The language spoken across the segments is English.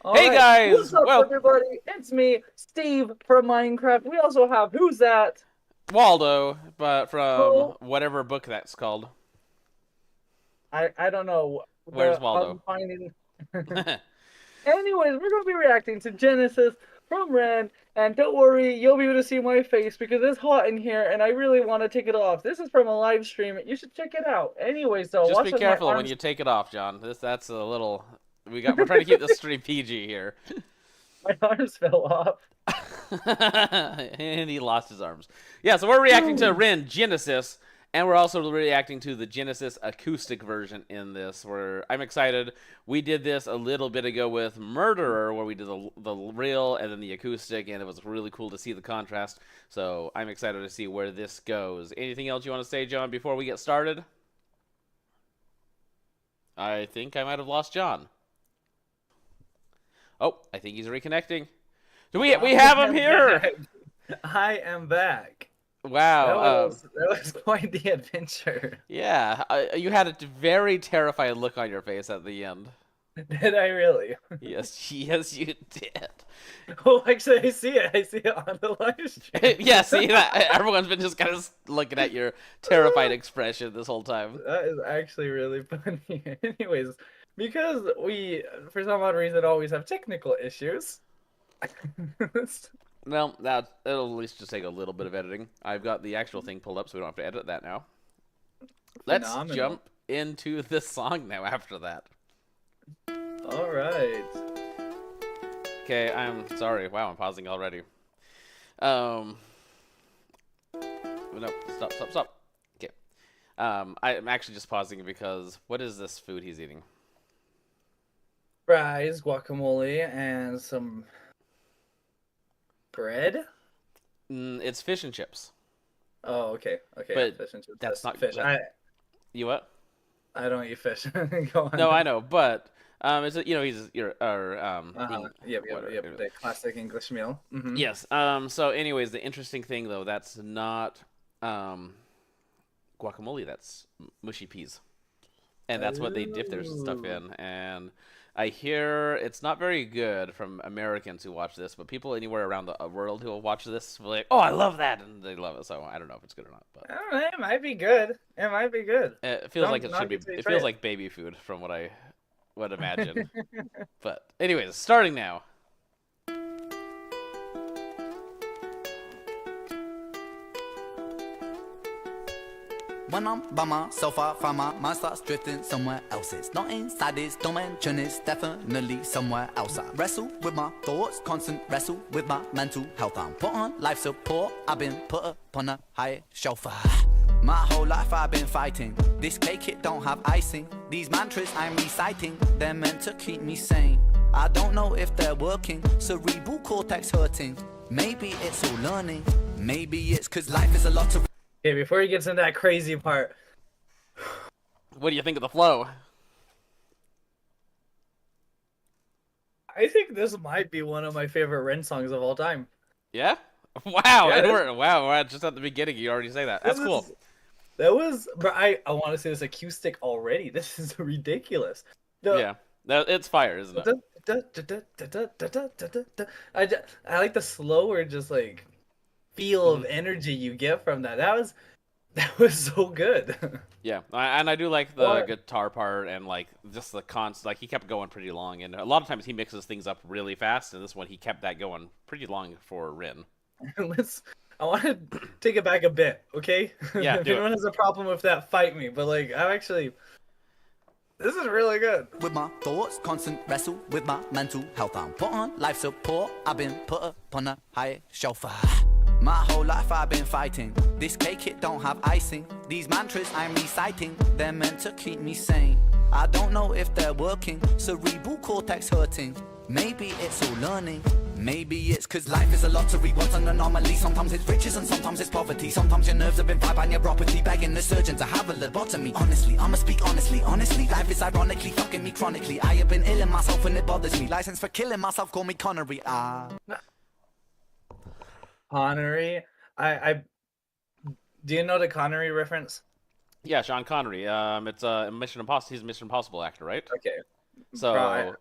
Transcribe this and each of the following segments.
All Hey right. guys! What's up, Well, everybody? It's me, Steve from Minecraft. We also have Who's That? Waldo, but from Cole. whatever book that's called. I don't know. Where's The Waldo? unfinding. Anyways, we're gonna be reacting to Genesis from REN, and don't worry, you'll be able to see my face because it's hot in here, and I really want to take it off. This is from a live stream. You should check it out. Anyways, though, Just watch be as my careful when arms. you take it off, John. That's a little. We're trying to keep this stream PG here. My arms fell off. And he lost his arms. Yeah, so we're reacting to REN Genesis, and we're also reacting to the Genesis acoustic version in this. Where I'm excited. We did this a little bit ago with Murderer, where we did the real and then the acoustic, and it was really cool to see the contrast. So I'm excited to see where this goes. Anything else you want to say, John, before we get started? I think I might have lost John. Oh, I think he's reconnecting. We I have him am here? back. I am back. That Wow. was quite the adventure. Yeah, you had a very terrified look on your face at the end. Did I really? Yes, yes, you did. Oh, actually, I see it. I see it on the live stream. Yeah, see that everyone's been just kind of looking at your terrified expression this whole time. That is actually really funny. Anyways, because we, for some odd reason, always have technical issues. Well, it'll at least just take a little bit of editing. I've got the actual thing pulled up, so we don't have to edit that now. Let's Phenomenal. jump into the song now after that. All right. Okay, I'm sorry. Wow, I'm pausing already. No, stop. Okay. I'm actually just pausing because what is this food he's eating? Fries, guacamole, and some bread. It's fish and chips. Oh, okay. Okay, yeah, But fish and chips. that's not Fish. that, you what? I don't eat fish. Go on. No, I know, but it's he's your Yep. The classic English meal. yes. So anyways, the interesting thing though, that's not guacamole. That's mushy peas, and that's what they dip their stuff Ooh. in. And I hear it's not very good from Americans who watch this, but people anywhere around the world who will watch this will be like, "Oh, I love that," and they love it. So I don't know if it's good or not, but I don't know. It might be good. It might be good. it feels like Don't it should knock be. it till you It try feels it. like baby food from what I would imagine. But anyways, starting now. When I'm by myself, I find my mind starts drifting somewhere else. It's not inside this dimension, it's definitely somewhere else. I wrestle with my thoughts, constant wrestle with my mental health. I'm put on life support, I've been put upon a higher shelf. My whole life I've been fighting. This cake, it don't have icing. These mantras I'm reciting, they're meant to keep me sane. I don't know if they're working, cerebral cortex hurting. Maybe it's all learning, maybe it's cause life is a lot of. Okay, before he gets into that crazy part, What do you think of the flow? I think this might be one of my favorite Ren songs of all time. Yeah. Wow, Yeah, and we're just at the beginning. You already say that. That's this cool. is- That was, but I want to say this acoustic already. This is ridiculous. Yeah, it's fire, isn't it? I like the slower, just like feel of energy you get from that. That was so good. Yeah, and I do like the Or- guitar part and like just the cons. Like he kept going pretty long, and a lot of times he mixes things up really fast. And this one he kept that going pretty long for Rin. I want to take it back a bit, okay? Yeah, If do it. anyone has a problem with that, fight me. But like, this is really good. With my thoughts, constant wrestle with my mental health. I'm put on life support, I've been put upon a higher shelf. My whole life I've been fighting. This cake, it don't have icing. These mantras I'm reciting, they're meant to keep me sane. I don't know if they're working, cerebral cortex hurting. Maybe it's all learning, maybe it's cause life is a lottery. What's an anomaly? Sometimes it's riches and sometimes it's poverty. Sometimes your nerves have been fried by neuropathy, begging the surgeon to have a lobotomy. Honestly, I'ma speak honestly, life is ironically fucking me chronically. I have been ill in myself and it bothers me. License for killing myself, call me Connery. Connery. I do you know the Connery reference? Yeah, Sean Connery. It's Mission Impossible. He's a Mission Impossible actor, right? Okay. So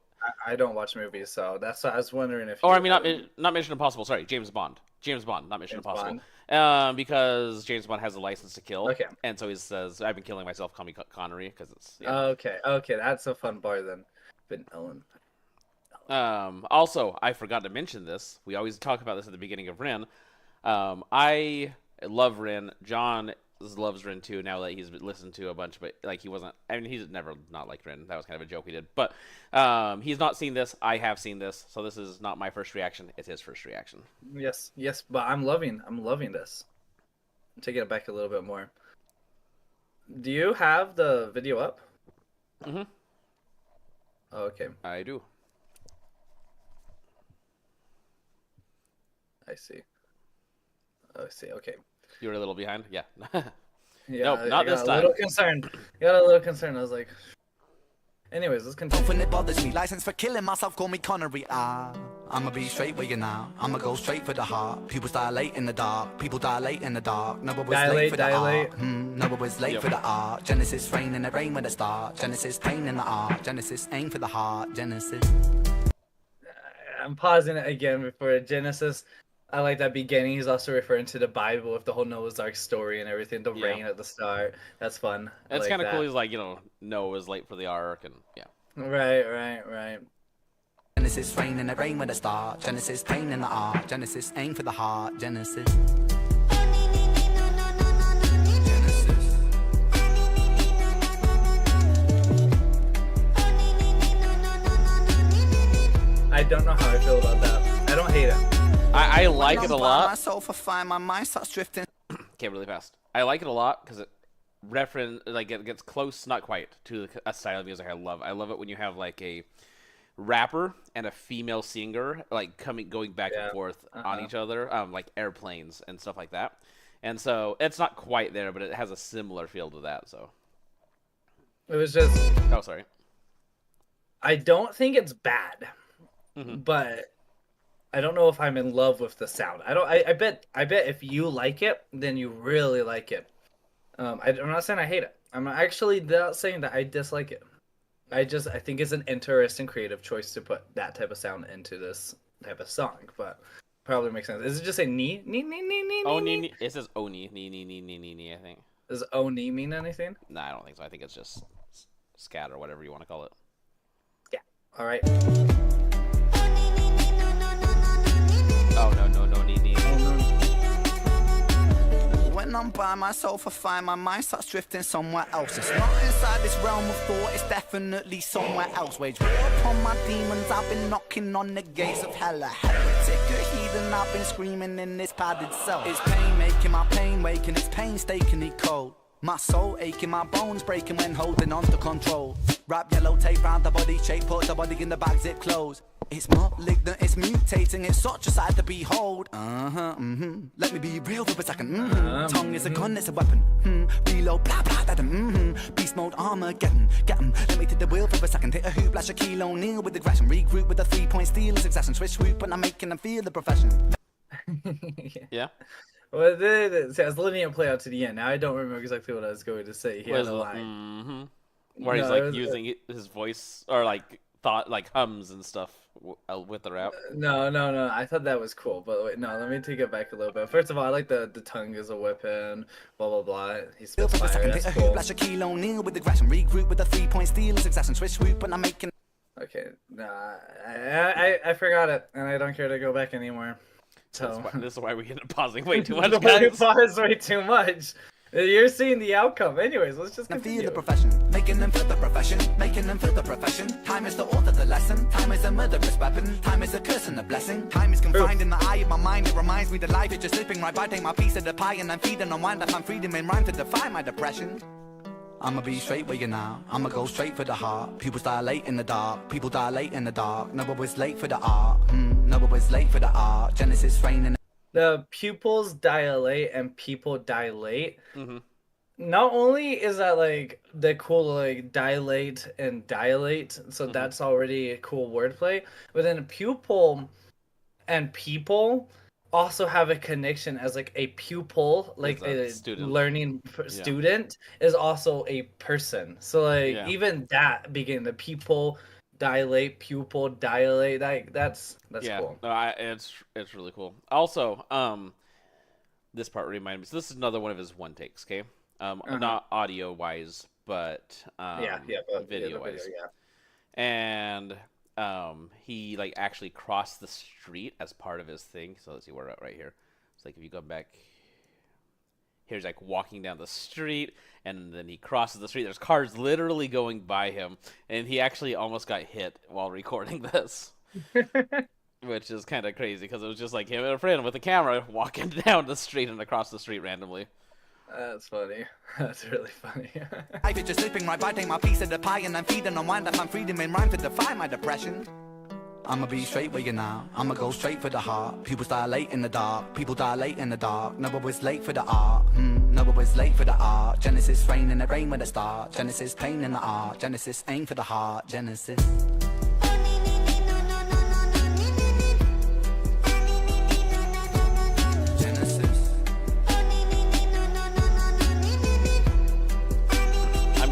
I don't watch movies, so that's why I was wondering if. Or I mean, not Mission Impossible. Sorry, James Bond. James Bond, not Mission James Impossible. Bond. Because James Bond has a license to kill. Okay. And so he says, "I've been killing myself, call me Connery," because it's. Yeah. Okay, that's a fun bar then. But Ellen. Also, I forgot to mention this. We always talk about this at the beginning of Ren. I love Ren. John loves Ren too. Now that he's listened to a bunch, but like he wasn't. I mean, he's never not liked Ren. That was kind of a joke we did. But he's not seen this. I have seen this, so this is not my first reaction. It's his first reaction. Yes, but I'm loving this. I'm taking it back a little bit more. Do you have the video up? Mm-hmm. Oh, okay. I do. I see. Oh, I see. Okay. You were a little behind. Yeah. Yeah. Nope, not this I got time. a little concerned. Got a little concerned. I was like. Anyways, let's continue. Often it bothers me. License for killing myself, call me Connery. I'ma be straight with you now. I'ma go straight for the heart. People dilate in the dark. People dilate in the dark. No, but was late for the art. No, but was late for the art. Genesis rain in the rain with a star. Genesis pain in the art. Genesis aim for the heart. Genesis. I'm pausing it again before Genesis. I like that beginning. He's also referring to the Bible with the whole Noah's Ark story and everything. The rain at the start. That's fun. It's kind of cool. He's like, Noah was late for the ark, and yeah. Right. Genesis rain in the rain with a star. Genesis pain in the art. Genesis aim for the heart. Genesis. I don't know how I feel about that. I don't hate it. I like it a lot. Myself I find my mind starts drifting. Okay, really fast. I like it a lot because it it gets close, not quite, to a style of music I love. I love it when you have like a rapper and a female singer like going back and forth on each other, like airplanes and stuff like that. And so it's not quite there, but it has a similar feel to that. So It was just. oh, sorry. I don't think it's bad, but I don't know if I'm in love with the sound. I bet if you like it, then you really like it. I'm not saying I hate it. I'm actually not saying that I dislike it. I think it's an interesting creative choice to put that type of sound into this type of song, but probably makes sense. Is it just a knee? Oh, knee. It says oh knee, I think. Does oh knee mean anything? No, I don't think so. I think it's just scat or whatever you want to call it. Yeah. All right. Oh no, knee. Oh, no. When I'm by myself, I find my mind starts drifting somewhere else. It's not inside this realm of thought, it's definitely somewhere else. Wage war upon my demons, I've been knocking on the gates of hell. A heretic, a heathen, I've been screaming in this padded cell. It's pain making my pain waking, it's painstakingly cold. My soul aching, my bones breaking when holding on to control. Wrap yellow tape round the body shape, put the body in the bag, zip close. It's malignant, it's mutating, it's such a sight to behold. Let me be real for a second. Tongue is a gun, it's a weapon. Reload, blah blah, that. Beast mode, Armageddon. Get 'em. Let me take the wheel for a second. Hit a hoop, like Shaquille O'Neal with aggression. Regroup with a 3-point steal, succession. Switch swoop, and I'm making them feel the profession. Yeah. Well, I was letting it play out to the end. Now I don't remember exactly what I was going to say. He had a line. Where he's like using his voice or like hums and stuff with the rap. No. I thought that was cool, but wait, no. Let me take it back a little bit. First of all, I like the tongue is a weapon. Blah blah blah. He spits fire. That's cool. Like Shaquille O'Neal with aggression. Regroup with a 3-point steal, succession. Switch swoop, and I'm making. Okay, nah, I forgot it, and I don't care to go back anymore. So This is why we end up pausing way too much, we guys. pause way too much. You're seeing the outcome. Anyways, let's just continue. Feel the profession, making them feel the profession, making them feel the profession. Time is the author, the lesson. Time is a murderous weapon. Time is a curse and a blessing. Time is confined in the eye of my mind. It reminds me that life is just slipping right by. Take my piece of the pie and I'm feeding on wine. That I'm freedom in rhyme to defy my depression. I'ma be straight with you now. I'ma go straight for the heart. People dilate in the dark. People dilate in the dark. No, but was late for the art. No, but was late for the art. Genesis rain in The pupils dilate and people dilate. Not only is that like the cool like dilate and dilate, so that's already a cool wordplay, but then pupil and people also have a connection as like a pupil, like a student. learning student is also a person. So like even that beginning, the people dilate, pupil dilate. That's Yeah, cool. no, it's really cool. Also, this part reminded me. So this is another one of his one takes. Okay, not audio wise, but But video the video, wise. yeah. And he like actually crossed the street as part of his thing. So let's see, we're at right here. It's like if you go back, here's like walking down the street, and then he crosses the street. There's cars literally going by him, and he actually almost got hit while recording this. Which is kind of crazy because it was just like him and a friend with a camera walking down the street and across the street randomly. That's funny. That's really funny. Life is just slipping right by, take my piece of the pie and I'm feeding on wine. I find freedom in rhyme to defy my depression. I'ma be straight with you now, I'ma go straight for the heart. People dilate in the dark, people dilate in the dark. Never was late for the art, never was late for the art. Genesis rain in the rain with a start. Genesis pain in the art, Genesis aim for the heart. Genesis.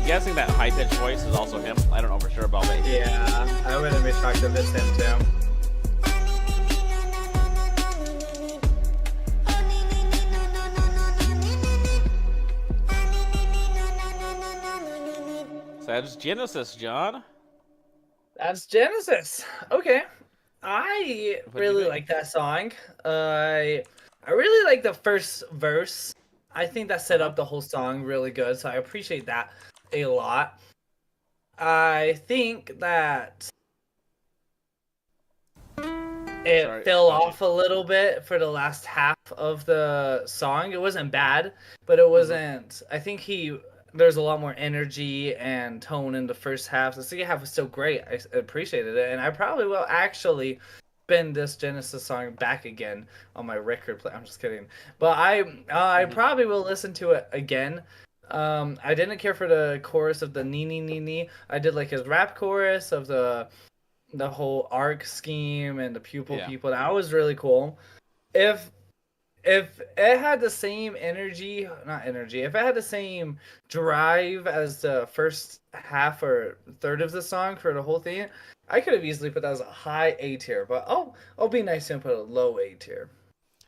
Guessing that high-pitched voice is also him. I don't know for sure about that. Yeah, I wouldn't be shocked if it's him too. So that's Genesis, John. That's Genesis. Okay. I What do you really think? like that song. I really like the first verse. I think that set up the whole song really good, so I appreciate that a lot. I think that it fell off a little bit for the last half of the song. It wasn't bad, but it wasn't. I think there's a lot more energy and tone in the first half. The second half was still great. I appreciated it, and I probably will actually spin this Genesis song back again on my record play. I'm just kidding, but I probably will listen to it again. I didn't care for the chorus of the nee nee nee nee. I did like his rap chorus of the whole arc scheme and the pupil people. That was really cool. If it had the same energy, not energy, if it had the same drive as the first half or third of the song for the whole thing, I could have easily put that as a high A tier. But I'll be nice and put a low A tier.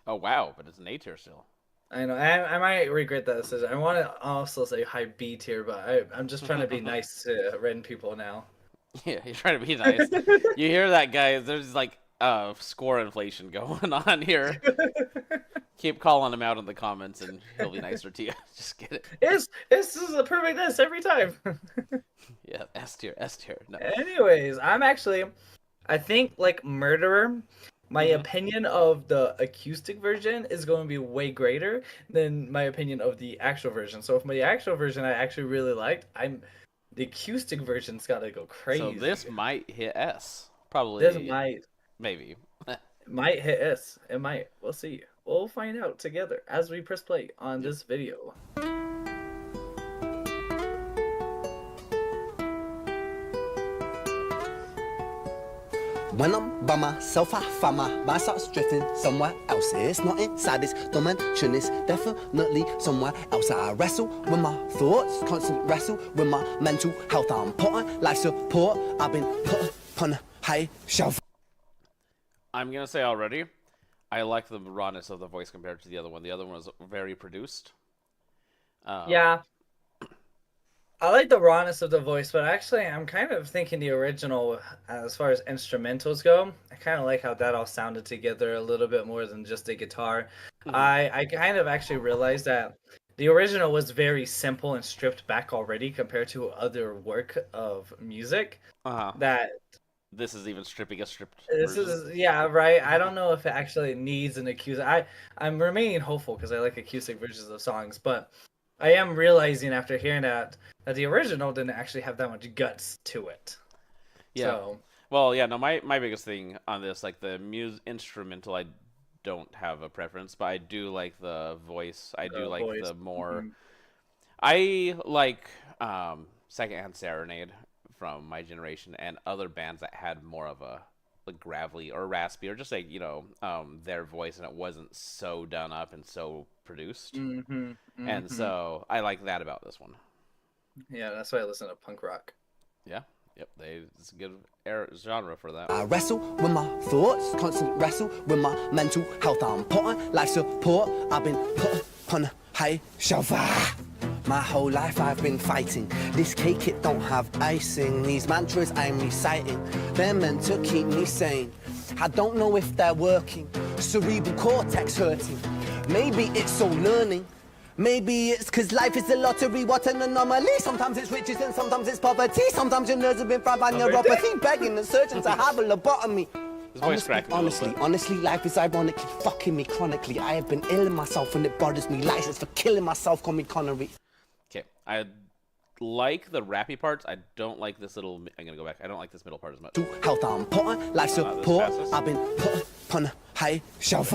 Oh wow, but it's an A tier still. I know. I might regret that decision. I want to also say high B tier, but I'm just trying to be nice to REN people now. Yeah, you're trying to be nice. You hear that, guys? There's like score inflation going on here. Keep calling him out in the comments, and he'll be nicer to you. Just get it. This is a perfect S every time. Yeah, S tier, S tier. No. Anyways, I think like Murderer. My opinion of the acoustic version is going to be way greater than my opinion of the actual version. So if my actual version I actually really liked, the acoustic version's got to go crazy. So this might hit S. Probably. This Maybe. might hit S. It might. We'll see. We'll find out together as we press play on this video. When I'm by myself, I find my mind starts drifting somewhere else. It's not inside this dimension, it's definitely somewhere else. I wrestle with my thoughts, constant wrestle with my mental health. I'm putting life support, I've been put upon a high shelf. I'm gonna say already, I like the rawness of the voice compared to the other one. The other one was very produced. Yeah. I like the rawness of the voice, but actually I'm kind of thinking the original, as far as instrumentals go, I kind of like how that all sounded together a little bit more than just a guitar. I kind of actually realized that the original was very simple and stripped back already compared to other work of music. That this is even stripping a stripped this version. is right. I don't know if it actually needs an acoustic. I'm remaining hopeful because I like acoustic versions of songs, but I am realizing after hearing that the original didn't actually have that much guts to it. Yeah. So, well, yeah. No, my biggest thing on this, like the instrumental, I don't have a preference, but I do like the voice. I do like the more. I like Secondhand Serenade from my generation and other bands that had more of a like gravelly or raspy or just like their voice, and it wasn't so done up and so produced. And so I like that about this one. Yeah, that's why I listen to punk rock. Yeah, Yep, it's a good genre for that. I wrestle with my thoughts, constant wrestle with my mental health. I'm put on life support. I've been put on a high shelf. My whole life I've been fighting. This cake, it don't have icing. These mantras I'm reciting, they're meant to keep me sane. I don't know if they're working. Cerebral cortex hurting. Maybe it's all learning. Maybe it's cause life is a lottery, what an anomaly. Sometimes it's riches and sometimes it's poverty. Sometimes your nerves have been fried by neuropathy, begging the surgeon to have a lobotomy. Honestly, life is ironically fucking me chronically. I have been ill in myself and it bothers me. License for killing myself, call me Connery. Okay, I like the rappy parts. I don't like this little. I'm gonna go back. I don't like this middle part as much. Health, I'm put on life support. I've been put on a high shelf.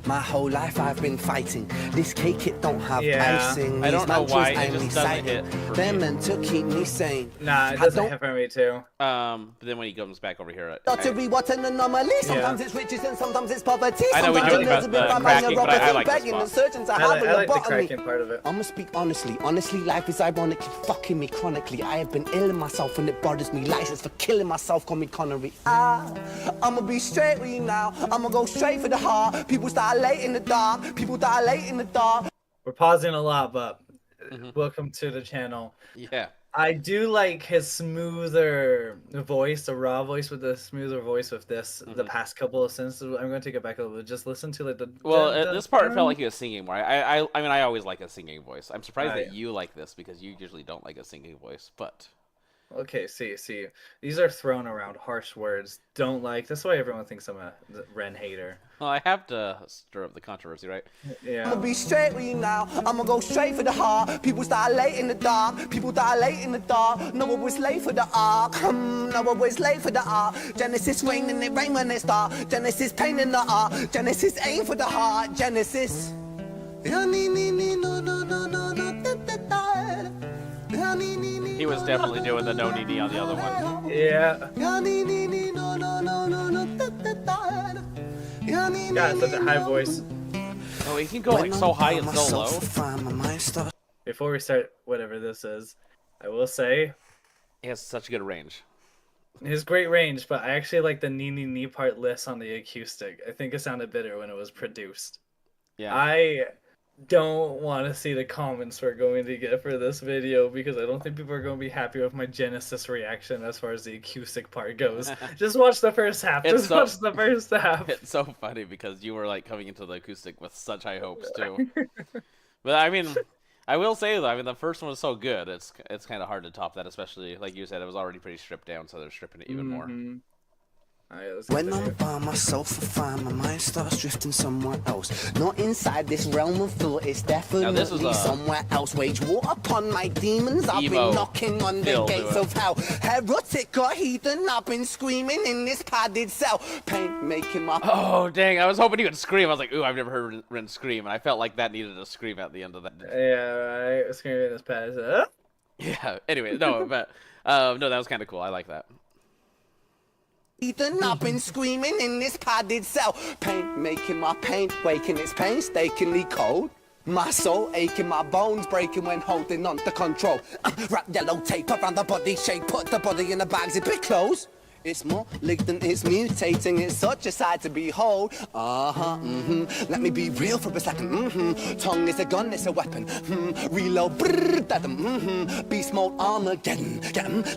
My whole life I've been fighting. This cake, it don't have icing. I don't know why it I'm just doesn't hit for they're me. meant to keep me sane. Nah, it doesn't hit for me too. But then when he comes back over here, Lottery, what an anomaly. Sometimes it's riches and sometimes it's poverty. I know we Sometimes joked about the cracking, but I like begging the this spot. surgeon to I have a like the lobotomy. cracking part of it. I'ma speak honestly. Honestly, life is ironically fucking me chronically. I have been ill in myself and it bothers me. License for killing myself, call me Connery. I'ma be straight with you now. I'ma go straight for the heart. People start late in the dark. People die late in the dark. We're pausing a lot, but welcome to the channel. Yeah. I do like his smoother voice, the raw voice with the smoother voice with this. The past couple of sentences, I'm going to take it back a little bit. Just listen to like the. This part felt like he was singing more. I mean, I always like a singing voice. I'm surprised that you like this because you usually don't like a singing voice, but. Okay, see. These are thrown around harsh words. Don't like. That's why everyone thinks I'm a Ren hater. Well, I have to stir up the controversy, right? Yeah. I'ma be straight with you now. I'ma go straight for the heart. People start late in the dark. People die late in the dark. No one was late for the ark. No one was late for the ark. Genesis rain and it rain when it start. Genesis pain in the ark. Genesis aim for the heart. Genesis. He was definitely doing the no knee on the other one. Yeah. God, such a high voice. Oh, he can go like so high and so low. Before we start whatever this is, I will say He has such good range. his great range, but I actually like the knee part less on the acoustic. I think it sounded better when it was produced. Yeah. I don't want to see the comments we're going to get for this video because I don't think people are going to be happy with my Genesis reaction as far as the acoustic part goes. Just watch the first half. Watch the first half. It's so funny because you were like coming into the acoustic with such high hopes too. But I mean, I will say though, I mean the first one was so good. It's kind of hard to top that, especially like you said, it was already pretty stripped down, so they're stripping it even more. When I'm by myself, I find my mind starts drifting somewhere else. Not inside this realm of thought, it's definitely somewhere else. Wage war upon my demons, I've been knocking on the gates of hell. Heretic or heathen, I've been screaming in this padded cell. Pain making my... Oh, dang, I was hoping he would scream. I was like, ooh, I've never heard Ren scream, and I felt like that needed a scream at the end of that. Yeah, right, screaming in this padded cell. Yeah, anyway, no, but, no, that was kind of cool. I like that. Ethan, I've been screaming in this padded cell. Pain making my pain, waking its painstakingly cold. My soul aching, my bones breaking when holding on to control. Wrap yellow tape around the body shape, put the body in the bag, zip it close. It's more than it's mutating, it's such a sight to behold. Let me be real for a second. Tongue is a gun, it's a weapon. Reload, beast mode, Armageddon.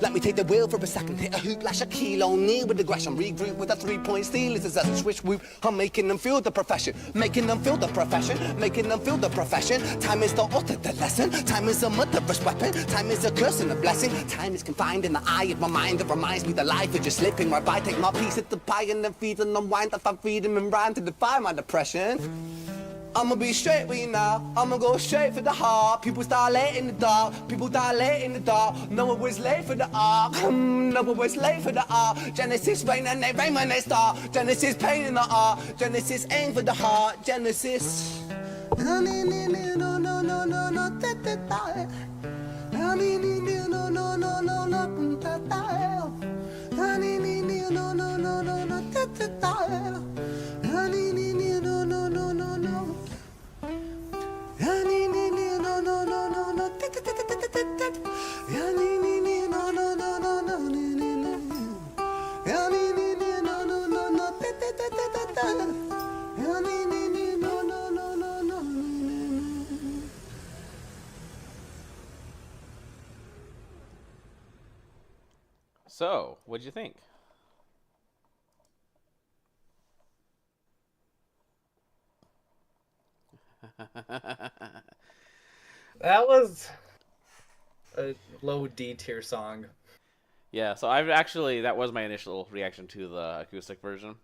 Let me take the wheel for a second. Hit a hoop, lash a kilo, knee with aggression. Regroup with a 3-point steal, it's a swish whoop. I'm making them feel the profession. Making them feel the profession. Making them feel the profession. Time is the author, the lesson. Time is a murderous weapon. Time is a curse and a blessing. Time is confined in the eye of my mind that reminds me that life is just slipping right by. Take my piece of the pie and then feed and unwind. I find freedom and rhyme to defy my depression. I'ma be straight with you now. I'ma go straight for the heart. People start late in the dark. People die late in the dark. No one was late for the ark. No one was late for the ark. Genesis rain and they rain when they start. Genesis pain in the ark. Genesis aim for the heart. Genesis. So, what'd you think? That was a low D tier song. Yeah, so that was my initial reaction to the acoustic version.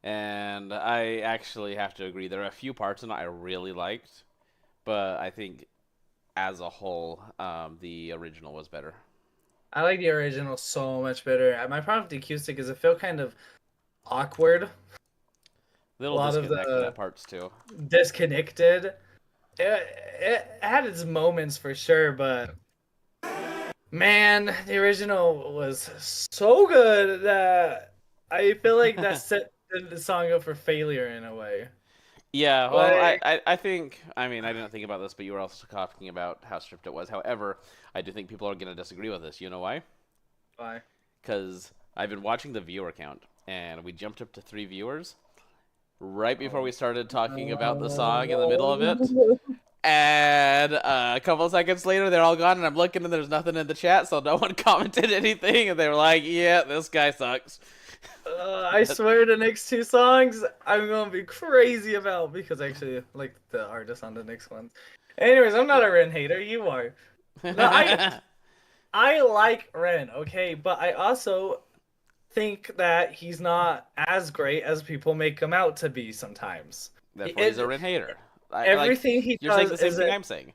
And I actually have to agree. There are a few parts in it I really liked, but I think as a whole, the original was better. I like the original so much better. My problem with the acoustic is it felt kind of awkward. Little lot of disconnected the at parts too. Disconnected. It had its moments for sure, but man, the original was so good that I feel like that set the song up for failure in a way. Yeah, well, Like, I think, I mean, I didn't think about this, but you were also talking about how stripped it was. However, I do think people are going to disagree with this. You know why? why? Because I've been watching the viewer count, and we jumped up to 3 viewers right before we started talking about the song in the middle of it. And a couple seconds later, they're all gone, and I'm looking, and there's nothing in the chat, so no one commented anything, and they were like, yeah, this guy sucks. I swear the next 2 songs I'm gonna be crazy about because I actually like the artist on the next ones. Anyways, I'm not a Ren hater. You are. No, I like Ren, okay, but I also think that he's not as great as people make him out to be sometimes. Therefore, he's a REN hater. Everything he you're saying does the same is thing I'm saying.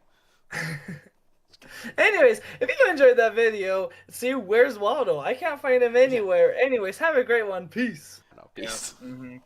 Anyways, if you enjoyed that video, see where's Waldo? I can't find him anywhere. Anyways, have a great one. Peace. No, peace. Yeah.